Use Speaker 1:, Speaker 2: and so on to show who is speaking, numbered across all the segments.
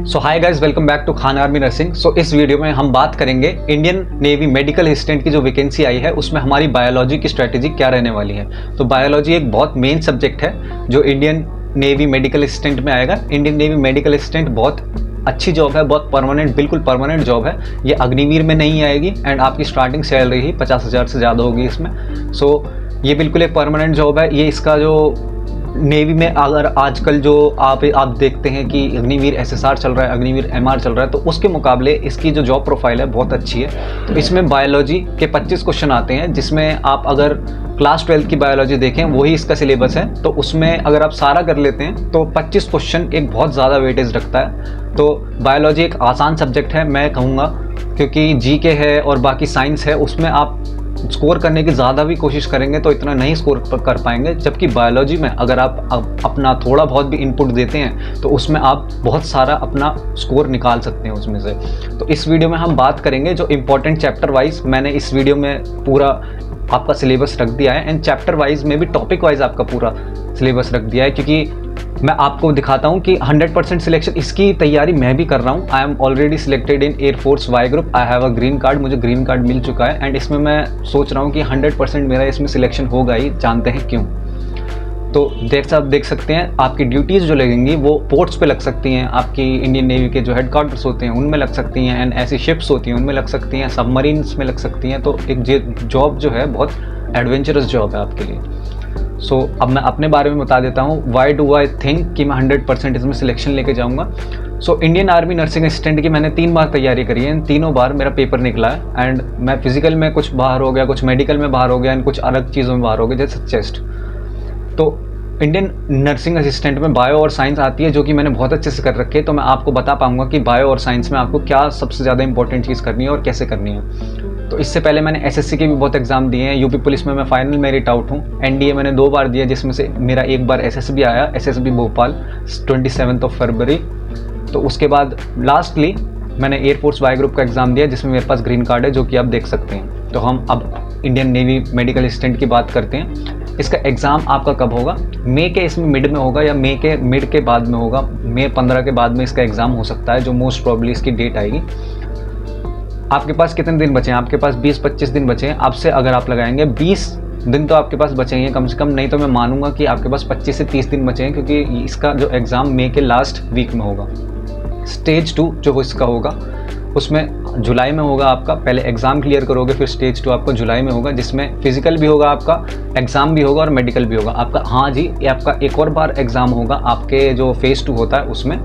Speaker 1: So hi guys, welcome back to Khan army nursing. So इस video में हम बात करेंगे इंडियन नेवी मेडिकल असिस्टेंट की जो वैकेंसी आई है उसमें हमारी बायोलॉजी की स्ट्रेटेजी क्या रहने वाली है। तो बायोलॉजी एक बहुत मेन सब्जेक्ट है जो इंडियन नेवी मेडिकल असिस्टेंट में आएगा। इंडियन नेवी मेडिकल असिस्टेंट बहुत अच्छी जॉब है, बहुत परमानेंट, बिल्कुल परमानेंट जॉब है। ये अग्निवीर में नहीं आएगी एंड आपकी स्टार्टिंग सैलरी ही 50,000 से ज़्यादा होगी इसमें। सो ये बिल्कुल एक परमानेंट जॉब है। ये इसका जो नेवी में अगर आजकल जो आप देखते हैं कि अग्निवीर एसएसआर चल रहा है, अग्निवीर एमआर चल रहा है, तो उसके मुकाबले इसकी जो जॉब प्रोफाइल है बहुत अच्छी है। तो इसमें बायोलॉजी के 25 क्वेश्चन आते हैं, जिसमें आप अगर क्लास 12 की बायोलॉजी देखें वही इसका सिलेबस है, तो उसमें अगर आप सारा कर लेते हैं तो 25 क्वेश्चन एक बहुत ज़्यादा वेटेज रखता है। तो बायोलॉजी एक आसान सब्जेक्ट है मैं कहूँगा, क्योंकि जीके है और बाकी साइंस है, उसमें आप स्कोर करने की ज़्यादा भी कोशिश करेंगे तो इतना नहीं स्कोर कर पाएंगे। जबकि बायोलॉजी में अगर आप अपना थोड़ा बहुत भी इनपुट देते हैं तो उसमें आप बहुत सारा अपना स्कोर निकाल सकते हैं उसमें से। तो इस वीडियो में हम बात करेंगे जो इम्पोर्टेंट चैप्टर वाइज मैंने इस वीडियो में पूरा आपका सिलेबस रख दिया है, एंड चैप्टर वाइज में भी टॉपिक वाइज आपका पूरा सिलेबस रख दिया है, क्योंकि मैं आपको दिखाता हूं कि 100% सिलेक्शन इसकी तैयारी मैं भी कर रहा हूं। I am already selected in air force Y group. I have a green card, मुझे ग्रीन कार्ड मिल चुका है एंड इसमें मैं सोच रहा हूं कि 100% मेरा इसमें सिलेक्शन होगा ही। जानते हैं क्यों? तो देख सकते हैं आपकी ड्यूटीज़ जो लगेंगी वो पोर्ट्स पे लग सकती हैं, आपकी इंडियन नेवी के जो हेडक्वार्टर्स होते हैं उनमें लग सकती हैं, एंड ऐसी शिप्स होती हैं उनमें लग सकती हैं, सबमरीन्स में लग सकती हैं। तो एक जॉब जो है बहुत एडवेंचरस जॉब है आपके लिए। सो अब मैं अपने बारे में बता देता हूँ, वाई डू आई थिंक कि मैं 100% इसमें सिलेक्शन लेके जाऊँगा। So Indian army nursing assistant की मैंने 3 बार तैयारी करी है, इन तीनों बार मेरा पेपर निकला है एंड मैं फिजिकल में कुछ बाहर हो गया, कुछ मेडिकल में बाहर हो गया एंड कुछ अलग चीज़ों में बाहर हो गया, जैसे चेस्ट। तो इंडियन नर्सिंग असिस्टेंट में बायो और साइंस आती है, जो कि मैंने बहुत अच्छे से कर रखी है। तो मैं आपको बता पाऊंगा कि बायो और साइंस में आपको क्या सबसे ज़्यादा इंपॉर्टेंट चीज़ करनी है और कैसे करनी है। तो इससे पहले मैंने एसएससी के भी बहुत एग्जाम दिए हैं। यूपी पुलिस में मैं फाइनल मेरिट आउट हूँ। एनडीए मैंने 2 बार दिया, जिसमें से मेरा एक बार एसएसबी आया, एसएसबी भोपाल 27 फरवरी। तो उसके बाद लास्टली मैंने एयरफोर्स वाई ग्रुप का एग्ज़ाम दिया, जिसमें मेरे पास ग्रीन कार्ड है, जो कि आप देख सकते हैं। तो हम अब इंडियन नेवी मेडिकल असिस्टेंट की बात करते हैं। इसका एग्ज़ाम आपका कब होगा? मई के इसमें मिड में होगा या मई के मिड के बाद में होगा। मई 15 के बाद में इसका एग्ज़ाम हो सकता है, जो मोस्ट प्रॉब्ली इसकी डेट आएगी। आपके पास कितने दिन बचे हैं? आपके पास 20-25 दिन बचे हैं। आपसे अगर आप लगाएंगे 20 दिन तो आपके पास बचेंगे कम से कम, नहीं तो मैं मानूंगा कि आपके पास 25 से 30 दिन बचे हैं, क्योंकि इसका जो एग्ज़ाम मई के लास्ट वीक में होगा। स्टेज 2 जो इसका होगा उसमें जुलाई में होगा। आपका पहले एग्ज़ाम क्लियर करोगे, फिर स्टेज 2 आपका जुलाई में होगा, जिसमें फिजिकल भी होगा, आपका एग्ज़ाम भी होगा और मेडिकल भी होगा आपका। हाँ जी, ये आपका एक और बार एग्ज़ाम होगा आपके जो फेज़ 2 होता है उसमें।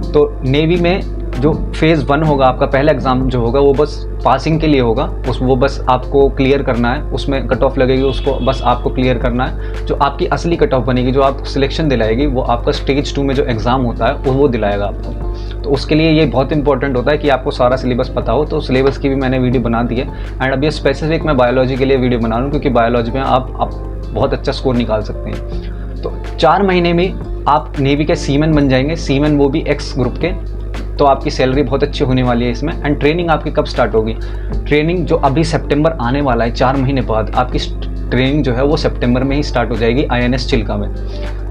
Speaker 1: तो नेवी में जो फेज़ 1 होगा आपका पहला एग्ज़ाम जो होगा वो बस पासिंग के लिए होगा, वो बस आपको क्लियर करना है। उसमें कट ऑफ लगेगी, उसको बस आपको क्लियर करना है। जो आपकी असली कट ऑफ बनेगी, जो आपको सिलेक्शन दिलाएगी, वो आपका स्टेज 2 में जो एग्ज़ाम होता है वो दिलाएगा आपको। तो उसके लिए ये बहुत इंपॉर्टेंट होता है कि आपको सारा सिलेबस पता हो। तो सिलेबस की भी मैंने वीडियो बना दी है एंड अब ये स्पेसिफिक मैं बायोलॉजी के लिए वीडियो बना रहा हूँ, क्योंकि बायोलॉजी में आप बहुत अच्छा स्कोर निकाल सकते हैं। तो 4 महीने में आप नेवी के सीमैन बन जाएंगे, सीमैन वो भी एक्स ग्रुप के। तो आपकी सैलरी बहुत अच्छी होने वाली है इसमें। एंड ट्रेनिंग आपकी कब स्टार्ट होगी? ट्रेनिंग जो अभी सितंबर आने वाला है, 4 महीने बाद आपकी ट्रेनिंग जो है वो सितंबर में ही स्टार्ट हो जाएगी INS चिल्का में।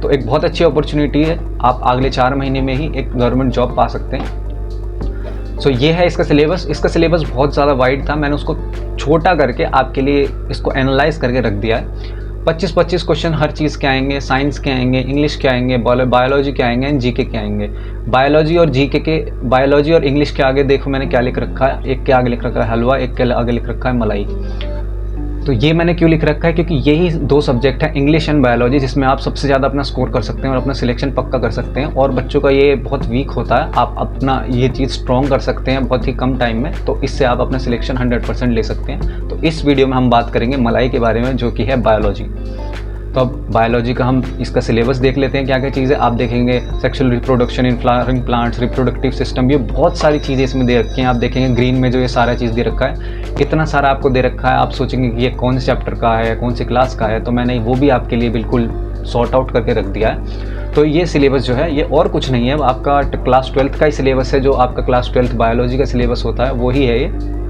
Speaker 1: तो एक बहुत अच्छी अपॉर्चुनिटी है, आप अगले 4 महीने में ही एक गवर्नमेंट जॉब पा सकते हैं। सो ये है इसका सिलेबस। इसका सिलेबस बहुत ज़्यादा वाइड था, मैंने उसको छोटा करके आपके लिए इसको एनालाइज करके रख दिया है। 25 क्वेश्चन हर चीज़ के आएंगे, साइंस के आएंगे, इंग्लिश के आएंगे, बायोलॉजी के आएंगे एंड जीके के आएंगे। बायोलॉजी और जीके के, बायोलॉजी और इंग्लिश के आगे देखो मैंने क्या लिख रखा है, एक के आगे लिख रखा है हलवा, एक के आगे लिख रखा है मलाई। तो ये मैंने क्यों लिख रखा है? क्योंकि यही 2 सब्जेक्ट हैं, इंग्लिश एंड बायोलॉजी, जिसमें आप सबसे ज़्यादा अपना स्कोर कर सकते हैं और अपना सिलेक्शन पक्का कर सकते हैं। और बच्चों का ये बहुत वीक होता है, आप अपना ये चीज़ स्ट्रॉन्ग कर सकते हैं बहुत ही कम टाइम में। तो इससे आप अपना सिलेक्शन 100% ले सकते हैं। तो इस वीडियो में हम बात करेंगे मलाई के बारे में, जो कि है बायोलॉजी। तो अब बायोलॉजी का हम इसका सिलेबस देख लेते हैं, क्या क्या चीज़ें आप देखेंगे। Sexual reproduction in flowering plants, reproductive system, ये बहुत सारी चीज़ें इसमें दे रखी हैं। आप देखेंगे ग्रीन में जो ये सारा चीज़ दे रखा है, इतना सारा आपको दे रखा है। आप सोचेंगे कि ये कौन से चैप्टर का है, कौन सी क्लास का है, तो मैंने वो भी आपके लिए बिल्कुल सॉर्ट आउट करके रख दिया है। तो ये सिलेबस जो है ये और कुछ नहीं है, आपका क्लास 12th का ही सिलेबस है। जो आपका क्लास 12th बायोलॉजी का सिलेबस होता है वही है ये।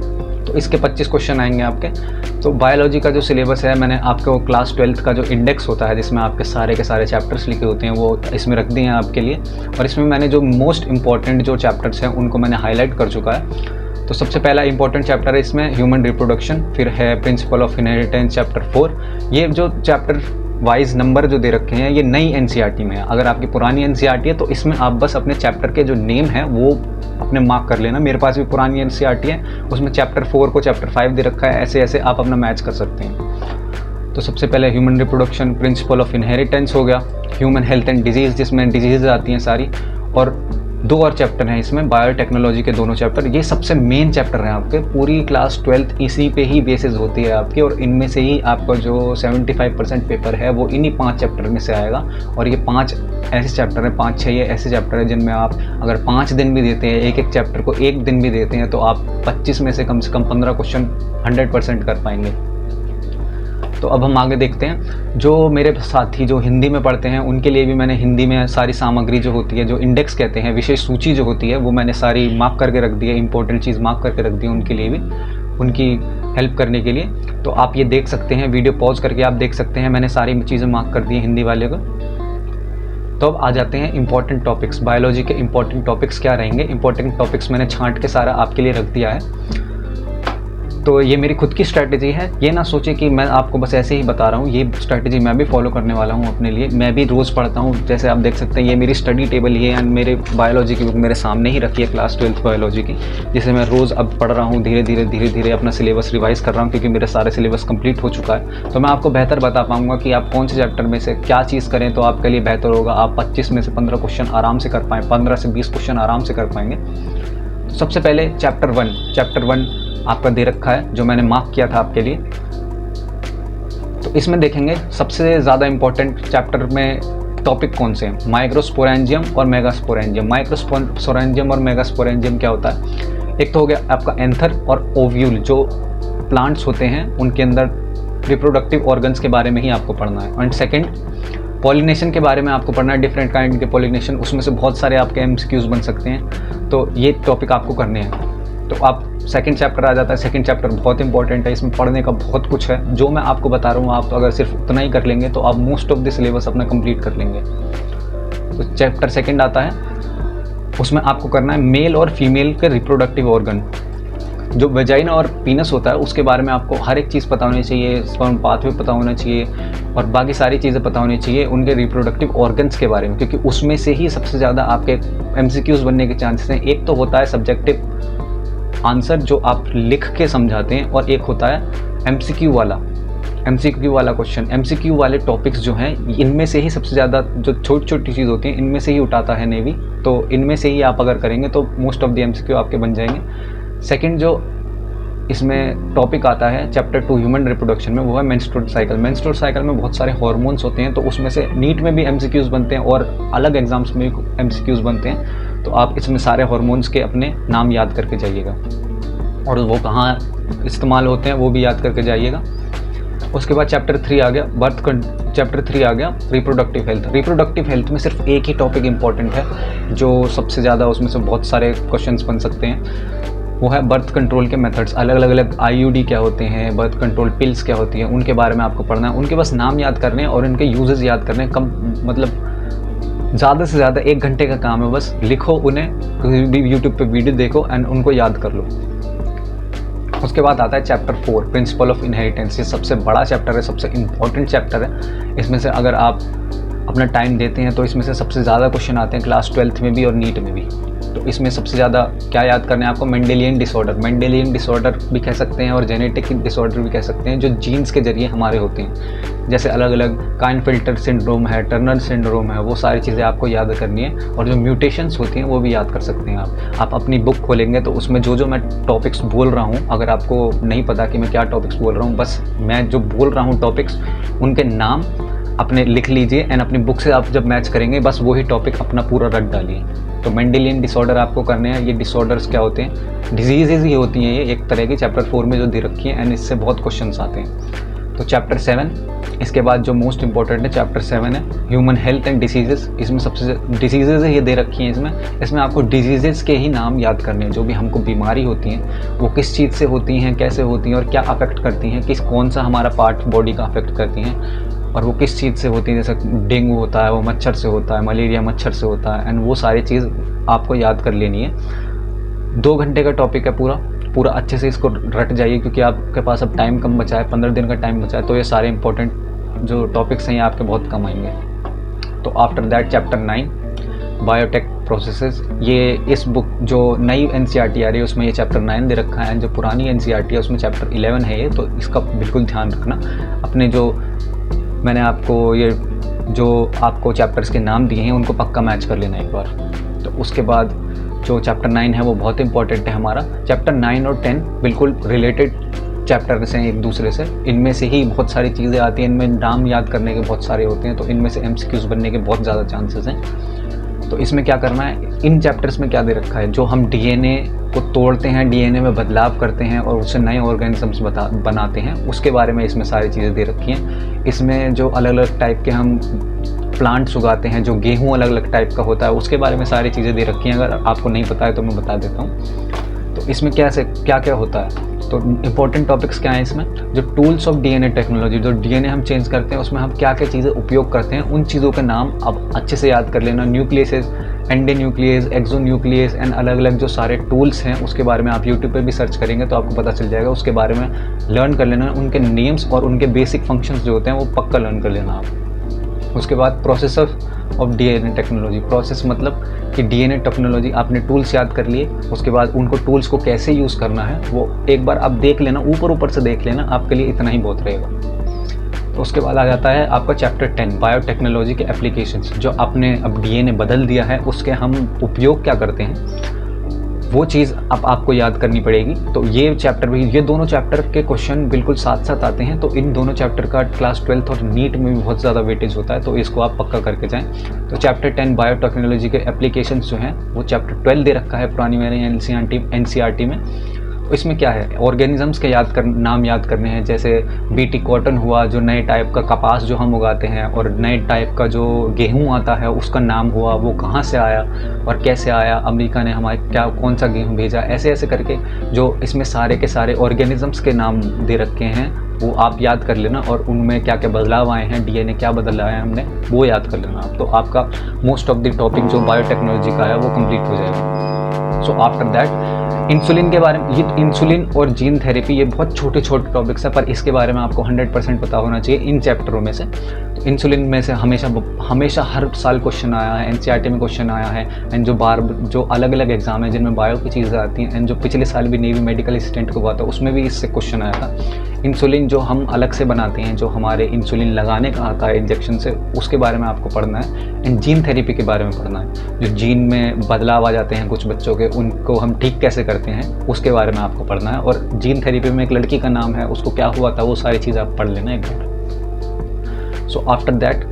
Speaker 1: तो इसके 25 क्वेश्चन आएंगे आपके। तो बायोलॉजी का जो सिलेबस है मैंने आपको क्लास 12th का जो इंडेक्स होता है जिसमें आपके सारे के सारे चैप्टर्स लिखे होते हैं वो इसमें रख दिए हैं आपके लिए, और इसमें मैंने जो मोस्ट इंपॉर्टेंट जो चैप्टर्स हैं उनको मैंने हाईलाइट कर चुका है। तो सबसे पहला इंपॉर्टेंट चैप्टर है इसमें ह्यूमन रिप्रोडक्शन, फिर है प्रिंसिपल ऑफ इनहेरिटेंस चैप्टर 4। ये जो चैप्टर वाइज नंबर जो दे रखे हैं ये नई एनसीईआरटी में है। अगर आपकी पुरानी एनसीईआरटी है तो इसमें आप बस अपने चैप्टर के जो नेम है वो अपने मार्क कर लेना। मेरे पास भी पुरानी एनसीईआरटी है, उसमें चैप्टर 4 को चैप्टर 5 दे रखा है, ऐसे ऐसे आप अपना मैच कर सकते हैं। तो सबसे पहले human reproduction, principle of inheritance हो गया, ह्यूमन हेल्थ एंड डिजीज़ जिसमें डिजीज़ आती हैं सारी, और 2 और चैप्टर हैं इसमें बायोटेक्नोलॉजी के 2 चैप्टर। ये सबसे मेन चैप्टर हैं आपके, पूरी क्लास 12th इसी पे ही बेसिस होती है आपकी, और इनमें से ही आपका जो 75% पेपर है वो इन्हीं 5 चैप्टर में से आएगा। और ये 5 ऐसे चैप्टर हैं, 5-6 ये ऐसे चैप्टर हैं जिनमें आप अगर 5 दिन भी देते हैं, एक चैप्टर को 1 दिन भी देते हैं, तो आप 25 में से कम 15 क्वेश्चन 100% कर पाएंगे। तो अब हम आगे देखते हैं। जो मेरे साथी जो हिंदी में पढ़ते हैं उनके लिए भी मैंने हिंदी में सारी सामग्री जो होती है, जो इंडेक्स कहते हैं, विशेष सूची जो होती है, वो मैंने सारी मार्क करके रख दी है, इंपॉर्टेंट चीज़ मार्क करके रख दी है उनके लिए भी, उनकी हेल्प करने के लिए। तो आप ये देख सकते हैं, वीडियो पॉज करके आप देख सकते हैं, मैंने सारी चीज़ें मार्क कर दी हैं हिंदी वाले को। तो अब आ जाते हैं इंपॉर्टेंट टॉपिक्स। बायोलॉजी के इंपॉर्टेंट टॉपिक्स क्या रहेंगे? इंपॉर्टेंट टॉपिक्स मैंने छांट के सारा आपके लिए रख दिया है। तो ये मेरी खुद की स्ट्रैटेजी है, ये ना सोचे कि मैं आपको बस ऐसे ही बता रहा हूँ, ये स्ट्रैटेजी मैं भी फॉलो करने वाला हूँ अपने लिए। मैं भी रोज़ पढ़ता हूँ, जैसे आप देख सकते हैं ये मेरी स्टडी टेबल ही है, एंड मेरे बायोलॉजी की बुक मेरे सामने ही रखी है, क्लास 12th बायोलॉजी की, जिसे मैं रोज़ अब पढ़ रहा हूँ, धीरे धीरे अपना सिलेबस रिवाइज कर रहा हूँ, क्योंकि मेरा सारे सिलेबस कंप्लीट हो चुका है। तो मैं आपको बेहतर बता पाऊँगा कि आप कौन से चैप्टर में से क्या चीज़ करें तो आपके लिए बेहतर होगा। आप 25 में से 15 क्वेश्चन आराम से कर पाएँ, 15 से 20 क्वेश्चन आराम से कर पाएंगे। तो सबसे पहले चैप्टर 1 आपका दे रखा है, जो मैंने मार्क किया था आपके लिए। तो इसमें देखेंगे सबसे ज़्यादा इम्पोर्टेंट चैप्टर में टॉपिक कौन से हैं, माइक्रोस्पोरेंजियम और मेगास्पोरेंजियम। माइक्रोस्पोरेंजियम और मेगास्पोरेंजियम क्या होता है? एक तो हो गया आपका एंथर और ओव्यूल, जो प्लांट्स होते हैं उनके अंदर रिप्रोडक्टिव ऑर्गन्स के बारे में ही आपको पढ़ना है। एंड सेकेंड, पॉलिनेशन के बारे में आपको पढ़ना है, डिफरेंट काइंड के पॉलिनेशन, उसमें से बहुत सारे आपके एमसीक्यूज बन सकते हैं, तो ये टॉपिक आपको करने हैं। तो आप सेकंड चैप्टर आ जाता है। सेकंड चैप्टर बहुत इंपॉर्टेंट है, इसमें पढ़ने का बहुत कुछ है, जो मैं आपको बता रहा हूँ आप तो अगर सिर्फ उतना ही कर लेंगे तो आप मोस्ट ऑफ द सिलेबस अपना कंप्लीट कर लेंगे। तो चैप्टर सेकंड आता है, उसमें आपको करना है मेल और फीमेल के रिप्रोडक्टिव ऑर्गन, जो वेजाइना और पीनस होता है उसके बारे में आपको हर एक चीज़ पता होनी चाहिए, स्पर्म पाथवे पता होना चाहिए, और बाकी सारी चीज़ें पता होनी चाहिए उनके रिप्रोडक्टिव ऑर्गन्स के बारे में, क्योंकि उसमें से ही सबसे ज़्यादा आपके एमसीक्यूज बनने के चांसेस हैं। एक तो होता है सब्जेक्टिव आंसर जो आप लिख के समझाते हैं, और एक होता है एमसीक्यू वाला क्वेश्चन। एमसीक्यू वाले टॉपिक्स जो हैं इनमें से ही सबसे ज़्यादा जो छोटी छोटी चीज़ होती हैं इनमें से ही उठाता है नेवी, तो इनमें से ही आप अगर करेंगे तो मोस्ट ऑफ द एमसीक्यू आपके बन जाएंगे। सेकंड जो इसमें टॉपिक आता है चैप्टर 2 ह्यूमन रिप्रोडक्शन में, वो है मेंस्ट्रुअल साइकिल। मेंस्ट्रुअल साइकिल में बहुत सारे हार्मोन्स होते हैं, तो उसमें से नीट में भी एमसीक्यूज बनते हैं और अलग एग्जाम्स में भी एमसीक्यूज बनते हैं। तो आप इसमें सारे हार्मोन्स के अपने नाम याद करके जाइएगा, और वो कहाँ इस्तेमाल होते हैं वो भी याद करके जाइएगा। उसके बाद चैप्टर 3 आ गया चैप्टर 3 आ गया रिप्रोडक्टिव हेल्थ। रिप्रोडक्टिव हेल्थ में सिर्फ एक ही टॉपिक इंपॉर्टेंट है, जो सबसे ज़्यादा उसमें से बहुत सारे क्वेश्चंस बन सकते हैं, वो है बर्थ कंट्रोल के मेथड्स। अलग अलग आईयूडी क्या होते हैं, बर्थ कंट्रोल पिल्स क्या होती हैं, उनके बारे में आपको पढ़ना है। उनके बस नाम याद करने और उनके यूजेस याद करने, कम मतलब ज़्यादा से ज़्यादा 1 घंटे का काम है, बस लिखो उन्हें, यूट्यूब पे वीडियो देखो एंड उनको याद कर लो। उसके बाद आता है चैप्टर 4 प्रिंसिपल ऑफ इनहेरिटेंस। ये सबसे बड़ा चैप्टर है, सबसे इम्पॉर्टेंट चैप्टर है। इसमें से अगर आप अपना टाइम देते हैं तो इसमें से सबसे ज़्यादा क्वेश्चन आते हैं क्लास 12th में भी और नीट में भी। तो इसमें सबसे ज़्यादा क्या याद करना है आपको? मेंडेलियन डिसऑर्डर भी कह सकते हैं और जेनेटिक डिसऑर्डर भी कह सकते हैं, जो जीन्स के जरिए हमारे होते हैं, जैसे अलग अलग काइनफिल्टर सिंड्रोम है, टर्नर सिंड्रोम है, वो सारी चीज़ें आपको याद करनी है। और जो म्यूटेशंस होती हैं वो भी याद कर सकते हैं आप अपनी बुक खोलेंगे तो उसमें जो मैं टॉपिक्स बोल रहा हूँ, अगर आपको नहीं पता कि मैं क्या टॉपिक्स बोल रहा हूँ, बस मैं जो बोल रहा हूँ टॉपिक्स उनके नाम अपने लिख लीजिए एंड अपनी बुक से आप जब मैच करेंगे बस वही टॉपिक अपना पूरा रट डालिए। तो मेंडेलियन डिसऑर्डर आपको करने हैं। ये डिसऑर्डर्स क्या होते हैं? डिजीजेज ही होती हैं ये एक तरह की, चैप्टर 4 में जो दे रखी है, एंड इससे बहुत क्वेश्चंस आते हैं। तो चैप्टर 7, इसके बाद जो मोस्ट इंपॉर्टेंट है चैप्टर 7 है ह्यूमन हेल्थ एंड डिसीजेस। इसमें सबसे डिसीजेज ये दे रखी हैं इसमें आपको डिजीजेस के ही नाम याद करने हैं। जो भी हमको बीमारी होती हैं वो किस चीज़ से होती हैं, कैसे होती हैं और क्या अफेक्ट करती हैं, कौन सा हमारा पार्ट बॉडी का अफेक्ट करती हैं और वो किस चीज़ से होती है। जैसे डेंगू होता है वो मच्छर से होता है, मलेरिया मच्छर से होता है, एंड वो सारी चीज़ आपको याद कर लेनी है। 2 घंटे का टॉपिक है पूरा अच्छे से इसको रट जाइए, क्योंकि आपके पास अब टाइम कम बचा है, 15 दिन का टाइम बचा है, तो ये सारे इंपॉर्टेंट जो टॉपिक्स हैं ये आपके बहुत कम आएंगे। तो after that chapter 9 biotech processes, ये इस बुक जो नई NCERT आ रही है उसमें ये चैप्टर 9 दे रखा है, जो पुरानी NCERT है उसमें चैप्टर 11 है ये, तो इसका बिल्कुल ध्यान रखना। अपने जो मैंने आपको ये जो आपको चैप्टर्स के नाम दिए हैं उनको पक्का मैच कर लेना एक बार। तो उसके बाद जो चैप्टर 9 है वो बहुत इंपॉर्टेंट है हमारा। चैप्टर 9 और 10 बिल्कुल रिलेटेड चैप्टर्स हैं एक दूसरे से, इनमें से ही बहुत सारी चीज़ें आती हैं, इनमें नाम याद करने के बहुत सारे होते हैं, तो इनमें से MCQs बनने के बहुत ज़्यादा चांसेस हैं। तो इसमें क्या करना है, इन चैप्टर्स में क्या दे रखा है, जो हम DNA को तोड़ते हैं, DNA में बदलाव करते हैं और उससे नए ऑर्गेनिजम्स बनाते हैं, उसके बारे में इसमें सारी चीज़ें दे रखी हैं। इसमें जो अलग अलग टाइप के हम प्लांट्स उगाते हैं, जो गेहूँ अलग अलग टाइप का होता है, उसके बारे में सारी चीज़ें दे रखी हैं। अगर आपको नहीं पता है तो मैं बता देता हूँ। तो इसमें क्या क्या होता है, तो इंपॉर्टेंट टॉपिक्स क्या हैं इसमें, जो टूल्स ऑफ DNA टेक्नोलॉजी, जो DNA हम चेंज करते हैं उसमें हम क्या क्या चीज़ें उपयोग करते हैं, उन चीज़ों के नाम अब अच्छे से याद कर लेना। न्यूक्लियसेस, एंडोन्यूक्लियस, एक्सोन्यूक्लियस एंड अलग अलग जो सारे टूल्स हैं उसके बारे में आप यूट्यूब पे भी सर्च करेंगे तो आपको पता चल जाएगा। उसके बारे में लर्न कर लेना, उनके नेम्स और उनके बेसिक फंक्शंस जो होते हैं वो पक्का लर्न कर लेना आप। उसके बाद process of DNA technology, process मतलब कि DNA टेक्नोलॉजी आपने टूल्स याद कर लिए, उसके बाद उनको टूल्स को कैसे यूज़ करना है वो एक बार आप देख लेना, ऊपर से देख लेना, आपके लिए इतना ही बहुत रहेगा। तो उसके बाद आ जाता है आपका चैप्टर 10 बायोटेक्नोलॉजी के एप्लीकेशंस। जो आपने अब DNA बदल दिया है उसके हम उपयोग क्या करते हैं वो चीज़ अब आपको याद करनी पड़ेगी। तो ये चैप्टर भी, ये दोनों चैप्टर के क्वेश्चन बिल्कुल साथ साथ आते हैं, तो इन दोनों चैप्टर का क्लास 12th और नीट में भी बहुत ज़्यादा वेटेज होता है, तो इसको आप पक्का करके जाएं। तो चैप्टर 10 बायोटेक्नोलॉजी के एप्लीकेशंस जो हैं वो चैप्टर 12 दे रखा है पुरानी मेरे NCERT में। तो इसमें क्या है, ऑर्गेनिजम्स के नाम याद करने हैं, जैसे BT कॉटन हुआ, जो नए टाइप का कपास जो हम उगाते हैं, और नए टाइप का जो गेहूँ आता है उसका नाम हुआ, वो कहाँ से आया और कैसे आया, अमेरिका ने हमारे कौन सा गेहूँ भेजा, ऐसे ऐसे करके जो इसमें सारे के सारे ऑर्गेनिजम्स के नाम दे रखे हैं वो आप याद कर लेना, और उनमें क्या क्या बदलाव आए हैं, DNA क्या बदलाव आया है हमने वो याद कर लेना आप। तो आपका मोस्ट ऑफ द टॉपिक जो बायोटेक्नोलॉजी का है वो कंप्लीट हो जाएगा। सो आफ्टर दैट इंसुलिन के बारे में, ये इंसुलिन और जीन थेरेपी ये बहुत छोटे छोटे टॉपिक्स हैं, पर इसके बारे में आपको 100% पता होना चाहिए इन चैप्टरों में से। तो इंसुलिन में से हमेशा हर साल क्वेश्चन आया है, NCERT में क्वेश्चन आया है, एंड जो अलग अलग एग्जाम है जिनमें बायो की चीज़ें आती हैं, एंड जो पिछले साल भी नेवी मेडिकल असिस्टेंट को हुआ था उसमें भी इससे क्वेश्चन आया था। इंसुलिन जो हम अलग से बनाते हैं, जो हमारे इंसुलिन लगाने का आता है इंजेक्शन से, उसके बारे में आपको पढ़ना है, एंड जीन थेरेपी के बारे में पढ़ना है। जो जीन में बदलाव आ जाते हैं कुछ बच्चों के, उनको हम ठीक कैसे करते हैं उसके बारे में आपको पढ़ना है। और जीन थेरेपी में एक लड़की का नाम है, उसको क्या हुआ था, वो सारी चीज़ आप पढ़ लेना एक बार। सो आफ्टर दैट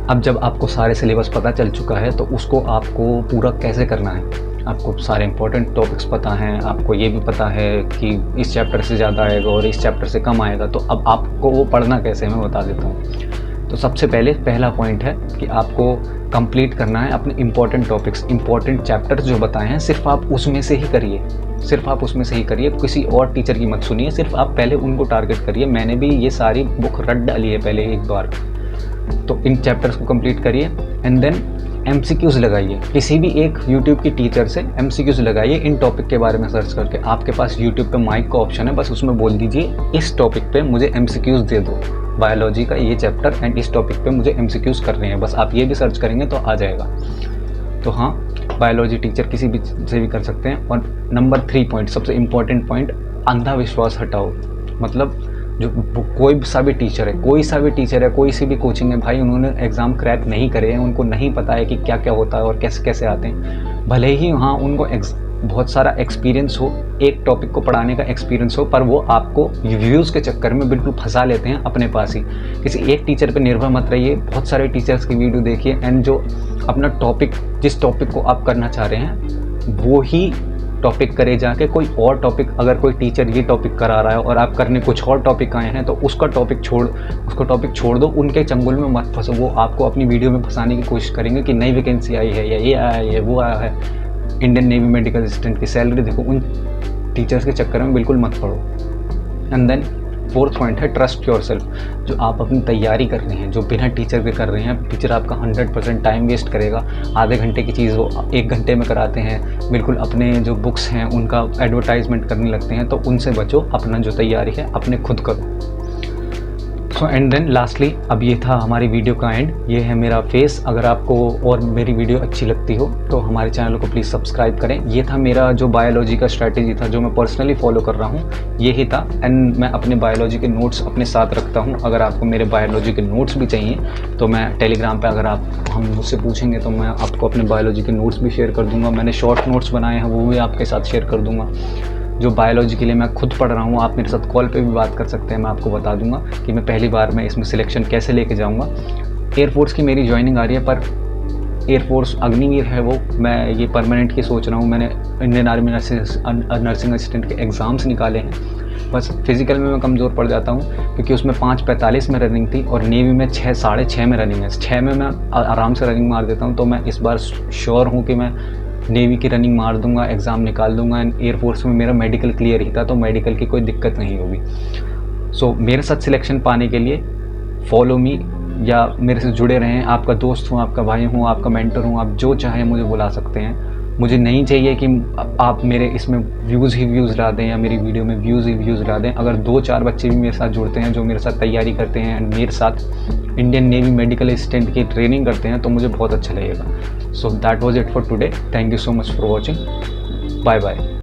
Speaker 1: अब जब आपको सारे सिलेबस पता चल चुका है तो उसको आपको पूरा कैसे करना है, आपको सारे इंपॉर्टेंट टॉपिक्स पता हैं, आपको ये भी पता है कि इस चैप्टर से ज़्यादा आएगा और इस चैप्टर से कम आएगा, तो अब आपको वो पढ़ना कैसे है मैं बता देता हूँ। तो सबसे पहला पॉइंट है कि आपको कंप्लीट करना है अपने इंपॉर्टेंट टॉपिक्स, इंपॉर्टेंट चैप्टर्स जो बताए हैं सिर्फ आप उसमें से ही करिए, किसी और टीचर की मत सुनिए, सिर्फ आप पहले उनको टारगेट करिए। मैंने भी ये सारी बुक रट डाली है पहले एक बार, तो इन चैप्टर्स को कंप्लीट करिए एंड देन MCQs लगाइए। किसी भी एक YouTube की टीचर से MCQs लगाइए इन टॉपिक के बारे में सर्च करके। आपके पास YouTube पे माइक का ऑप्शन है, बस उसमें बोल दीजिए इस टॉपिक पे मुझे MCQs दे दो, बायोलॉजी का ये चैप्टर एंड इस टॉपिक पे मुझे MCQs करने हैं, बस आप ये भी सर्च करेंगे तो आ जाएगा। तो हाँ, बायोलॉजी टीचर किसी भी से भी कर सकते हैं। और नंबर 3 पॉइंट, सबसे इम्पॉर्टेंट पॉइंट, अंधाविश्वास हटाओ। मतलब जो कोई सा भी टीचर है, कोई सी भी कोचिंग है, भाई उन्होंने एग्ज़ाम क्रैक नहीं करे हैं, उनको नहीं पता है कि क्या क्या होता है और कैसे कैसे आते हैं। भले ही वहाँ उनको बहुत सारा एक्सपीरियंस हो, एक टॉपिक को पढ़ाने का एक्सपीरियंस हो, पर वो आपको व्यूज़ के चक्कर में बिल्कुल फंसा लेते हैं अपने पास ही। किसी एक टीचर पे निर्भर मत रहिए, बहुत सारे टीचर्स की वीडियो देखिए एंड जो अपना टॉपिक, जिस टॉपिक को आप करना चाह रहे हैं वो ही टॉपिक करे जाके कोई और टॉपिक, अगर कोई टीचर ये टॉपिक करा रहा है और आप करने कुछ और टॉपिक आए हैं तो उसको टॉपिक छोड़ दो, उनके चंगुल में मत फंसो। वो आपको अपनी वीडियो में फंसाने की कोशिश करेंगे कि नई वैकेंसी आई है या ये आया है वो आया है, इंडियन नेवी मेडिकल असिस्टेंट की सैलरी देखो। उन टीचर्स के चक्कर में बिल्कुल मत पड़ो। एंड देन फोर्थ पॉइंट है ट्रस्ट योरसेल्फ। जो आप अपनी तैयारी कर रहे हैं, जो बिना टीचर के कर रहे हैं, टीचर आपका 100% टाइम वेस्ट करेगा। आधे घंटे की चीज़ वो 1 घंटे में कराते हैं। बिल्कुल अपने जो बुक्स हैं उनका एडवर्टाइजमेंट करने लगते हैं, तो उनसे बचो। अपना जो तैयारी है अपने खुद करो। सो एंड देन लास्टली, अब ये था हमारी वीडियो का एंड। ये है मेरा फेस। अगर आपको और मेरी वीडियो अच्छी लगती हो तो हमारे चैनल को प्लीज़ सब्सक्राइब करें। ये था मेरा जो बायोलॉजी का स्ट्रैटेजी था, जो मैं पर्सनली फॉलो कर रहा हूँ, ये ही था। एंड मैं अपने बायोलॉजी के नोट्स अपने साथ रखता हूँ। अगर आपको मेरे बायोलॉजी के नोट्स भी चाहिए तो मैं टेलीग्राम पे, अगर हम मुझसे पूछेंगे तो मैं आपको अपने बायोलॉजी के नोट्स भी शेयर कर दूँगा। मैंने शॉर्ट नोट्स बनाए हैं, वो भी आपके साथ शेयर कर दूँगा। जो बायोलॉजी के लिए मैं खुद पढ़ रहा हूँ, आप मेरे साथ कॉल पे भी बात कर सकते हैं। मैं आपको बता दूंगा कि मैं पहली बार में इसमें सिलेक्शन कैसे लेके जाऊँगा। एयरफोर्स की मेरी ज्वाइनिंग आ रही है, पर एयरफोर्स अग्निवीर है वो, मैं ये परमानेंट की सोच रहा हूँ। मैंने इंडियन आर्मी नर्सिंग असिस्टेंट के एग्ज़ाम्स निकाले हैं। बस फिज़िकल में मैं कमज़ोर पड़ जाता हूँ, क्योंकि उसमें 5:45 में रनिंग थी और नेवी में 6 साढ़े 6 में रनिंग है। 6 में मैं आराम से रनिंग मार देता हूँ। तो मैं इस बार श्योर हूँ कि मैं नेवी की रनिंग मार दूंगा, एग्ज़ाम निकाल दूंगा। एंड एयरफोर्स में मेरा मेडिकल क्लियर ही था, तो मेडिकल की कोई दिक्कत नहीं होगी। सो मेरे साथ सिलेक्शन पाने के लिए फॉलो मी, या मेरे से जुड़े रहें। आपका दोस्त हूँ, आपका भाई हूँ, आपका मेंटर हूँ। आप जो चाहें मुझे बुला सकते हैं। मुझे नहीं चाहिए कि आप मेरे इसमें व्यूज़ ला दें या मेरी वीडियो में व्यूज़ ला दें। अगर 2-4 बच्चे भी मेरे साथ जुड़ते हैं, जो मेरे साथ तैयारी करते हैं एंड मेरे साथ इंडियन नेवी मेडिकल असिस्टेंट की ट्रेनिंग करते हैं, तो मुझे बहुत अच्छा लगेगा। So that was it for today. Thank you so much for watching. Bye bye.